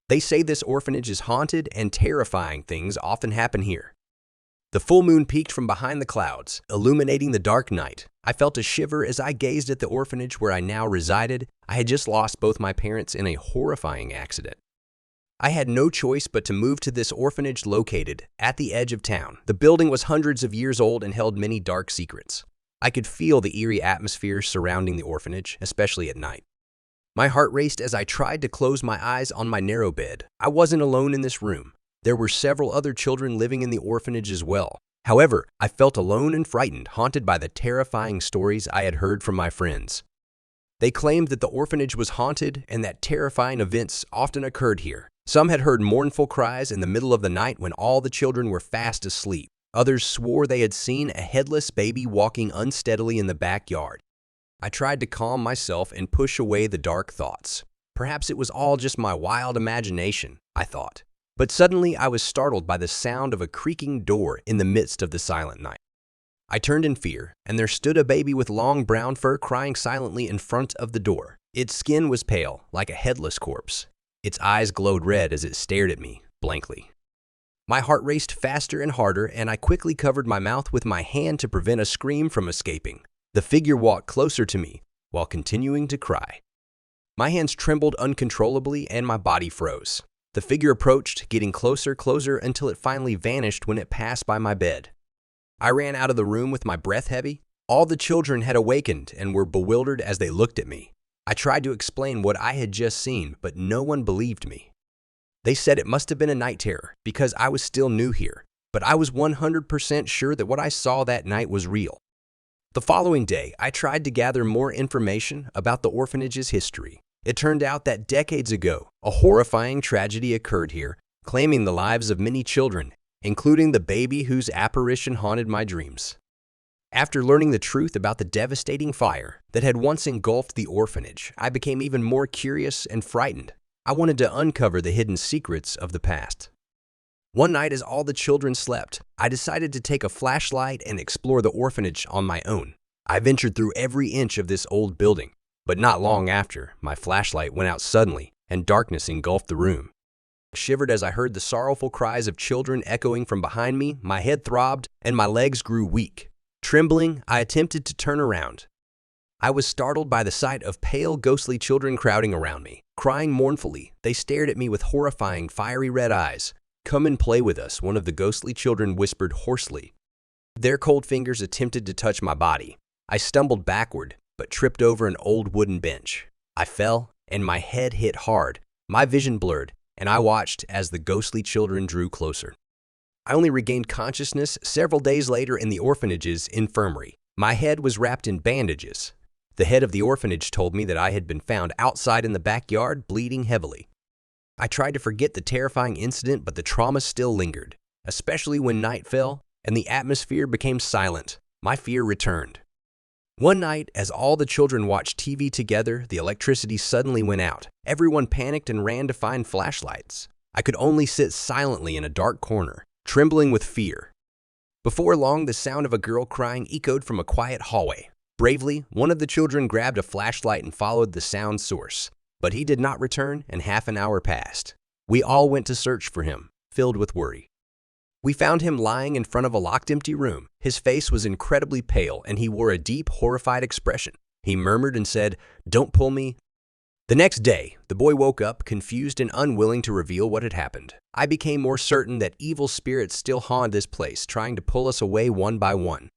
They say this orphanage is haunted and terrifying things often happen here. The full moon peeked from behind the clouds, illuminating the dark night. I felt a shiver as I gazed at the orphanage where I now resided. I had just lost both my parents in a horrifying accident. I had no choice but to move to this orphanage located at the edge of town. The building was hundreds of years old and held many dark secrets. I could feel the eerie atmosphere surrounding the orphanage, especially at night. My heart raced as I tried to close my eyes on my narrow bed. I wasn't alone in this room. There were several other children living in the orphanage as well. However, I felt alone and frightened, haunted by the terrifying stories I had heard from my friends. They claimed that the orphanage was haunted and that terrifying events often occurred here. Some had heard mournful cries in the middle of the night when all the children were fast asleep. Others swore they had seen a headless baby walking unsteadily in the backyard. I tried to calm myself and push away the dark thoughts. Perhaps it was all just my wild imagination, I thought. But suddenly I was startled by the sound of a creaking door in the midst of the silent night. I turned in fear, and there stood a baby with long brown fur crying silently in front of the door. Its skin was pale, like a headless corpse. Its eyes glowed red as it stared at me, blankly. My heart raced faster and harder, and I quickly covered my mouth with my hand to prevent a scream from escaping. The figure walked closer to me while continuing to cry. My hands trembled uncontrollably and my body froze. The figure approached, getting closer until it finally vanished when it passed by my bed. I ran out of the room with my breath heavy. All the children had awakened and were bewildered as they looked at me. I tried to explain what I had just seen, but no one believed me. They said it must have been a night terror because I was still new here, but I was 100% sure that what I saw that night was real. The following day, I tried to gather more information about the orphanage's history. It turned out that decades ago, a horrifying tragedy occurred here, claiming the lives of many children, including the baby whose apparition haunted my dreams. After learning the truth about the devastating fire that had once engulfed the orphanage, I became even more curious and frightened. I wanted to uncover the hidden secrets of the past. One night, as all the children slept, I decided to take a flashlight and explore the orphanage on my own. I ventured through every inch of this old building, but not long after, my flashlight went out suddenly and darkness engulfed the room. I shivered as I heard the sorrowful cries of children echoing from behind me. My head throbbed and my legs grew weak. Trembling, I attempted to turn around. I was startled by the sight of pale, ghostly children crowding around me. Crying mournfully, they stared at me with horrifying, fiery red eyes. "Come and play with us," one of the ghostly children whispered hoarsely. Their cold fingers attempted to touch my body. I stumbled backward, but tripped over an old wooden bench. I fell, and my head hit hard. My vision blurred, and I watched as the ghostly children drew closer. I only regained consciousness several days later in the orphanage's infirmary. My head was wrapped in bandages. The head of the orphanage told me that I had been found outside in the backyard, bleeding heavily. I tried to forget the terrifying incident, but the trauma still lingered, especially when night fell and the atmosphere became silent. My fear returned. One night, as all the children watched TV together, the electricity suddenly went out. Everyone panicked and ran to find flashlights. I could only sit silently in a dark corner, trembling with fear. Before long, the sound of a girl crying echoed from a quiet hallway. Bravely, one of the children grabbed a flashlight and followed the sound source. But he did not return, and half an hour passed. We all went to search for him, filled with worry. We found him lying in front of a locked empty room. His face was incredibly pale, and he wore a deep, horrified expression. He murmured and said, "Don't pull me." The next day, the boy woke up, confused and unwilling to reveal what had happened. I became more certain that evil spirits still haunt this place, trying to pull us away one by one.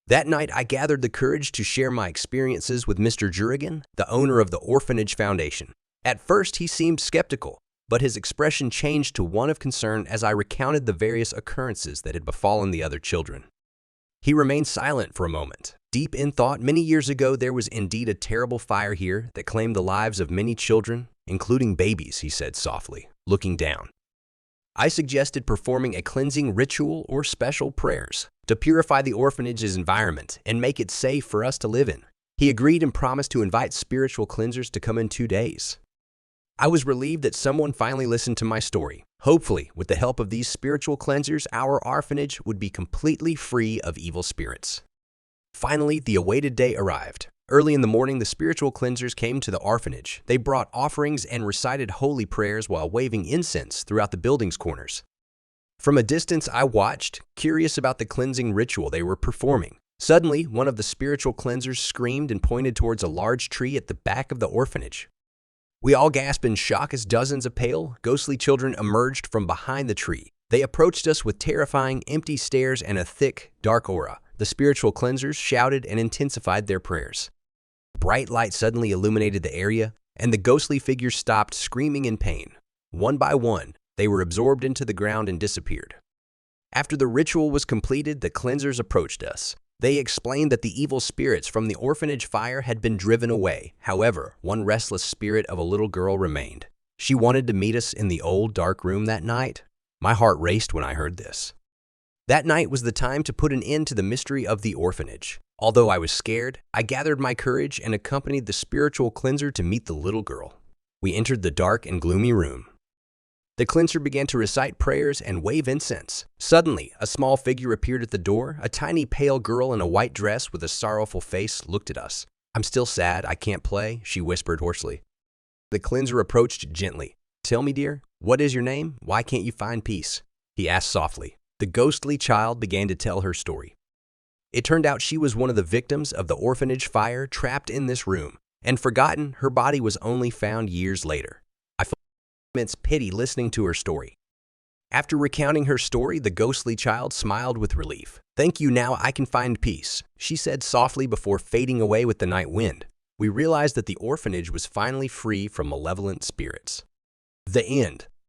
That night, I gathered the courage to share my experiences with Mr. Jurgen, the owner of the Orphanage Foundation. At first, he seemed skeptical, but his expression changed to one of concern as I recounted the various occurrences that had befallen the other children. He remained silent for a moment, deep in thought. "Many years ago, there was indeed a terrible fire here that claimed the lives of many children, including babies," he said softly, looking down. I suggested performing a cleansing ritual or special prayers to purify the orphanage's environment and make it safe for us to live in. He agreed and promised to invite spiritual cleansers to come in 2 days. I was relieved that someone finally listened to my story. Hopefully, with the help of these spiritual cleansers, our orphanage would be completely free of evil spirits. Finally, the awaited day arrived. Early in the morning, the spiritual cleansers came to the orphanage. They brought offerings and recited holy prayers while waving incense throughout the building's corners. From a distance, I watched, curious about the cleansing ritual they were performing. Suddenly, one of the spiritual cleansers screamed and pointed towards a large tree at the back of the orphanage. We all gasped in shock as dozens of pale, ghostly children emerged from behind the tree. They approached us with terrifying, empty stares and a thick, dark aura. The spiritual cleansers shouted and intensified their prayers. Bright light suddenly illuminated the area, and the ghostly figures stopped screaming in pain. One by one, they were absorbed into the ground and disappeared. After the ritual was completed, the cleansers approached us. They explained that the evil spirits from the orphanage fire had been driven away. However, one restless spirit of a little girl remained. She wanted to meet us in the old dark room that night. My heart raced when I heard this. That night was the time to put an end to the mystery of the orphanage. Although I was scared, I gathered my courage and accompanied the spiritual cleanser to meet the little girl. We entered the dark and gloomy room. The cleanser began to recite prayers and wave incense. Suddenly, a small figure appeared at the door. A tiny pale girl in a white dress with a sorrowful face looked at us. "I'm still sad, I can't play," she whispered hoarsely. The cleanser approached gently. "Tell me, dear, what is your name? Why can't you find peace?" he asked softly. The ghostly child began to tell her story. It turned out she was one of the victims of the orphanage fire, trapped in this room, and forgotten. Her body was only found years later. I felt immense pity listening to her story. After recounting her story, the ghostly child smiled with relief. "Thank you, now I can find peace," she said softly before fading away with the night wind. We realized that the orphanage was finally free from malevolent spirits. The end.